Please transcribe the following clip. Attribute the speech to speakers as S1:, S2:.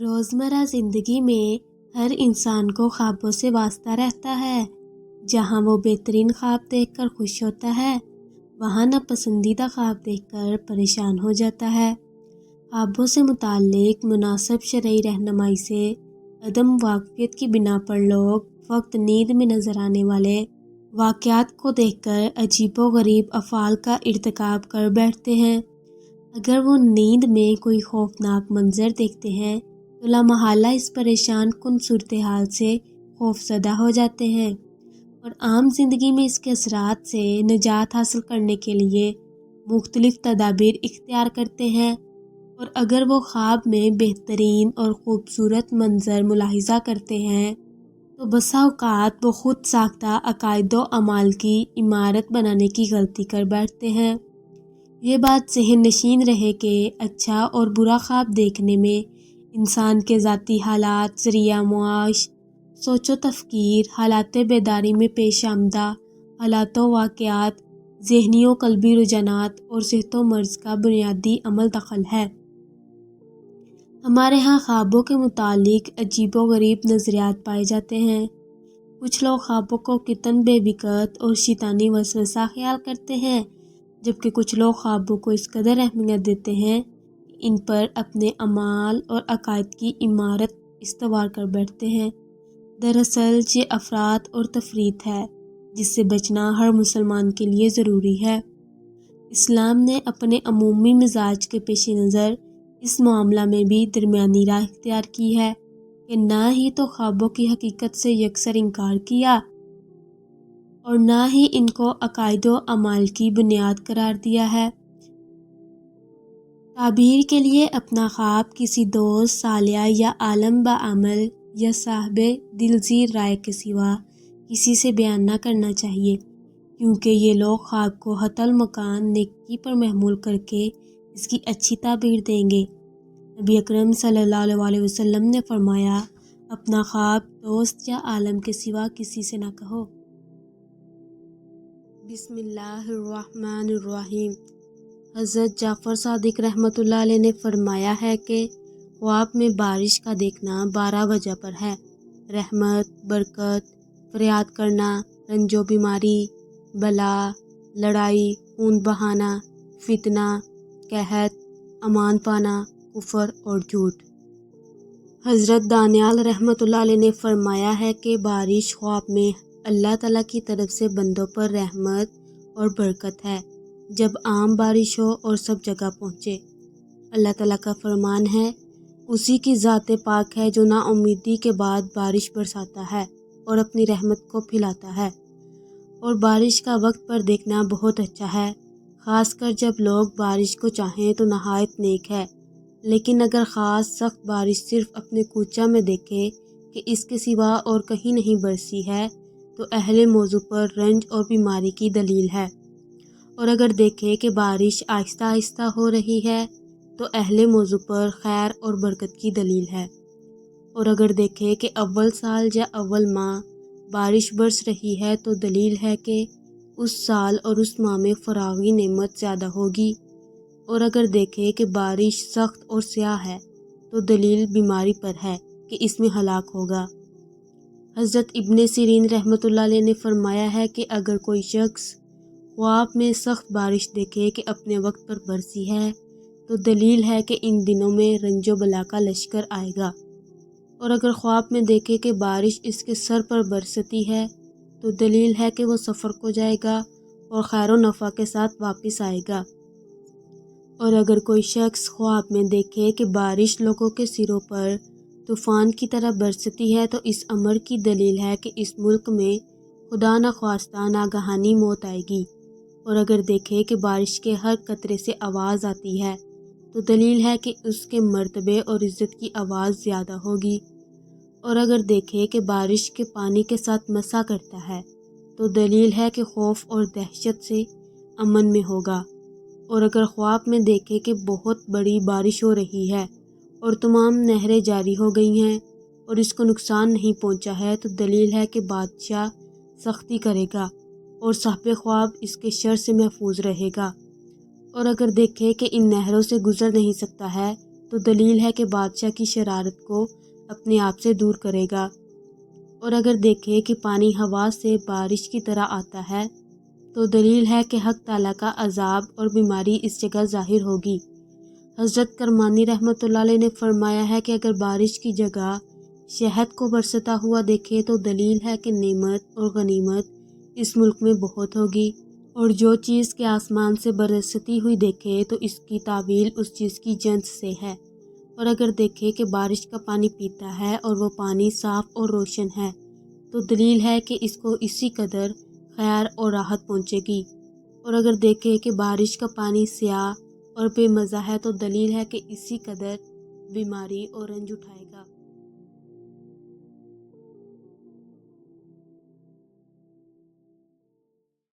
S1: روزمرہ زندگی میں ہر انسان کو خوابوں سے واسطہ رہتا ہے۔ جہاں وہ بہترین خواب دیکھ کر خوش ہوتا ہے، وہاں ناپسندیدہ خواب دیکھ کر پریشان ہو جاتا ہے۔ خوابوں سے متعلق مناسب شرعی رہنمائی سے عدم واقفیت کی بنا پر لوگ وقت نیند میں نظر آنے والے واقعات کو دیکھ کر عجیب و غریب افعال کا ارتکاب کر بیٹھتے ہیں۔ اگر وہ نیند میں کوئی خوفناک منظر دیکھتے ہیں تو لامحالہ اس پریشان کن صورتحال سے خوفزدہ ہو جاتے ہیں اور عام زندگی میں اس کے اثرات سے نجات حاصل کرنے کے لیے مختلف تدابیر اختیار کرتے ہیں، اور اگر وہ خواب میں بہترین اور خوبصورت منظر ملاحظہ کرتے ہیں تو بسا اوقات وہ خود ساختہ عقائد و اعمال کی عمارت بنانے کی غلطی کر بیٹھتے ہیں۔ یہ بات ذہن نشین رہے کہ اچھا اور برا خواب دیکھنے میں انسان کے ذاتی حالات، ذریعہ معاش، سوچ و تفکیر، حالات بیداری میں پیش آمدہ حالات و واقعات، ذہنی و قلبی رجحانات اور صحت و مرض کا بنیادی عمل دخل ہے۔ ہمارے ہاں خوابوں کے متعلق عجیب و غریب نظریات پائے جاتے ہیں۔ کچھ لوگ خوابوں کو کتن بے وقت اور شیطانی وسوسہ خیال کرتے ہیں، جبکہ کچھ لوگ خوابوں کو اس قدر اہمیت دیتے ہیں کہ ان پر اپنے اعمال اور عقائد کی عمارت استوار کر بیٹھتے ہیں۔ دراصل یہ افراط اور تفریط ہے جس سے بچنا ہر مسلمان کے لیے ضروری ہے۔ اسلام نے اپنے عمومی مزاج کے پیش نظر اس معاملہ میں بھی درمیانی راہ اختیار کی ہے کہ نہ ہی تو خوابوں کی حقیقت سے یکسر انکار کیا اور نہ ہی ان کو عقائد و اعمال کی بنیاد قرار دیا ہے۔ تعبیر کے لیے اپنا خواب کسی دوست، صالح یا عالم بعمل یا صاحب دلزیر رائے کے سوا کسی سے بیان نہ کرنا چاہیے، کیونکہ یہ لوگ خواب کو حتی المکان نیکی پر محمول کر کے اس کی اچھی تعبیر دیں گے۔ نبی اکرم صلی اللہ علیہ وسلم نے فرمایا، اپنا خواب دوست یا عالم کے سوا کسی سے نہ کہو۔ بسم اللہ الرحمن الرحیم۔ حضرت جعفر صادق رحمۃ اللہ علیہ نے فرمایا ہے کہ خواب میں بارش کا دیکھنا 12 وجہ پر ہے: رحمت، برکت، فریاد کرنا، رنج و بیماری، بلا، لڑائی، خون بہانا، فتنہ، قحط، امان پانا، کفر اور جھوٹ۔ حضرت دانیال رحمۃ اللہ علیہ نے فرمایا ہے کہ بارش خواب میں اللہ تعالیٰ کی طرف سے بندوں پر رحمت اور برکت ہے، جب عام بارش ہو اور سب جگہ پہنچے۔ اللہ تعالیٰ کا فرمان ہے، اسی کی ذات پاک ہے جو نا امیدی کے بعد بارش برساتا ہے اور اپنی رحمت کو پھیلاتا ہے، اور بارش کا وقت پر دیکھنا بہت اچھا ہے، خاص کر جب لوگ بارش کو چاہیں تو نہایت نیک ہے، لیکن اگر خاص سخت بارش صرف اپنے کوچہ میں دیکھے کہ اس کے سوا اور کہیں نہیں برسی ہے تو اہل موضوع پر رنج اور بیماری کی دلیل ہے، اور اگر دیکھے کہ بارش آہستہ آہستہ ہو رہی ہے تو اہل موضوع پر خیر اور برکت کی دلیل ہے، اور اگر دیکھے کہ اول سال یا اول ماہ بارش برس رہی ہے تو دلیل ہے کہ اس سال اور اس ماہ میں فراغی نعمت زیادہ ہوگی، اور اگر دیکھے کہ بارش سخت اور سیاہ ہے تو دلیل بیماری پر ہے کہ اس میں ہلاک ہوگا۔ حضرت ابن سیرین رحمۃ اللہ علیہ نے فرمایا ہے کہ اگر کوئی شخص خواب میں سخت بارش دیکھے کہ اپنے وقت پر برسی ہے تو دلیل ہے کہ ان دنوں میں رنج و بلا کا لشکر آئے گا، اور اگر خواب میں دیکھے کہ بارش اس کے سر پر برستی ہے تو دلیل ہے کہ وہ سفر کو جائے گا اور خیر و نفع کے ساتھ واپس آئے گا، اور اگر کوئی شخص خواب میں دیکھے کہ بارش لوگوں کے سروں پر طوفان کی طرح برستی ہے تو اس امر کی دلیل ہے کہ اس ملک میں خدا نخواستہ ناگہانی موت آئے گی، اور اگر دیکھے کہ بارش کے ہر قطرے سے آواز آتی ہے تو دلیل ہے کہ اس کے مرتبے اور عزت کی آواز زیادہ ہوگی، اور اگر دیکھے کہ بارش کے پانی کے ساتھ مسا کرتا ہے تو دلیل ہے کہ خوف اور دہشت سے امن میں ہوگا، اور اگر خواب میں دیکھے کہ بہت بڑی بارش ہو رہی ہے اور تمام نہریں جاری ہو گئی ہیں اور اس کو نقصان نہیں پہنچا ہے تو دلیل ہے کہ بادشاہ سختی کرے گا اور صاحب خواب اس کے شر سے محفوظ رہے گا، اور اگر دیکھے کہ ان نہروں سے گزر نہیں سکتا ہے تو دلیل ہے کہ بادشاہ کی شرارت کو اپنے آپ سے دور کرے گا۔ اور اگر دیکھے کہ پانی ہوا سے بارش کی طرح آتا ہے تو دلیل ہے کہ حق تعالیٰ کا عذاب اور بیماری اس جگہ ظاہر ہوگی۔ حضرت کرمانی رحمۃ اللہ علیہ نے فرمایا ہے کہ اگر بارش کی جگہ شہد کو برستا ہوا دیکھے تو دلیل ہے کہ نعمت اور غنیمت اس ملک میں بہت ہوگی، اور جو چیز کے آسمان سے برستی ہوئی دیکھے تو اس کی تعویل اس چیز کی جنس سے ہے۔ اور اگر دیکھے کہ بارش کا پانی پیتا ہے اور وہ پانی صاف اور روشن ہے تو دلیل ہے کہ اس کو اسی قدر خیر اور راحت پہنچے گی۔ اور اگر دیکھے کہ بارش کا پانی سیاہ اور بے مزہ ہے تو دلیل ہے کہ اسی قدر بیماری اور رنج اٹھائے گا۔